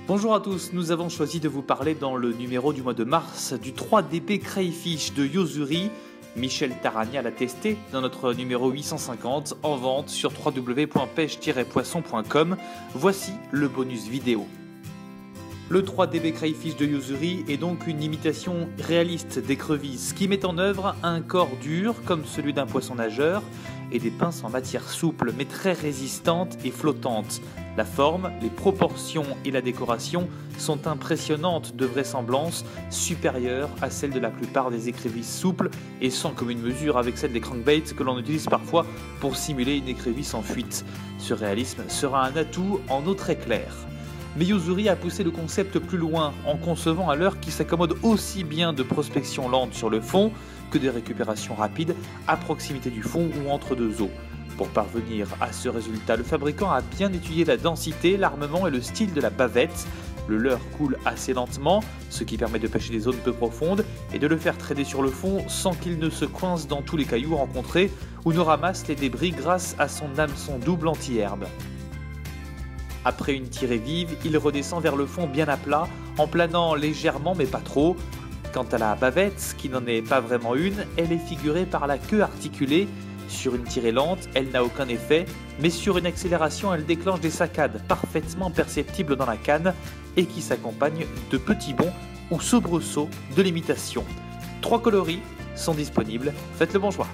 Bonjour à tous, nous avons choisi de vous parler dans le numéro du mois de mars du 3DB Crayfish de Yo-Zuri. Michel Tarania l'a testé dans notre numéro 850 en vente sur www.pêche-poisson.com. Voici le bonus vidéo. Le 3DB Crayfish de Yo-Zuri est donc une imitation réaliste d'écrevisse qui met en œuvre un corps dur comme celui d'un poisson nageur et des pinces en matière souple mais très résistantes et flottantes. La forme, les proportions et la décoration sont impressionnantes de vraisemblance, supérieures à celles de la plupart des écrevisses souples et sans commune mesure avec celles des crankbaits que l'on utilise parfois pour simuler une écrevisse en fuite. Ce réalisme sera un atout en eau très claire. Mais Yo-Zuri a poussé le concept plus loin en concevant un leurre qui s'accommode aussi bien de prospection lente sur le fond que de récupération rapide à proximité du fond ou entre deux eaux. Pour parvenir à ce résultat, le fabricant a bien étudié la densité, l'armement et le style de la bavette. Le leurre coule assez lentement, ce qui permet de pêcher des zones peu profondes et de le faire traîner sur le fond sans qu'il ne se coince dans tous les cailloux rencontrés ou ne ramasse les débris grâce à son hameçon double anti-herbe. Après une tirée vive, il redescend vers le fond bien à plat, en planant légèrement mais pas trop. Quant à la bavette, qui n'en est pas vraiment une, elle est figurée par la queue articulée. Sur une tirée lente, elle n'a aucun effet, mais sur une accélération, elle déclenche des saccades parfaitement perceptibles dans la canne et qui s'accompagnent de petits bonds ou soubresauts de l'imitation. 3 coloris sont disponibles, faites le bon choix.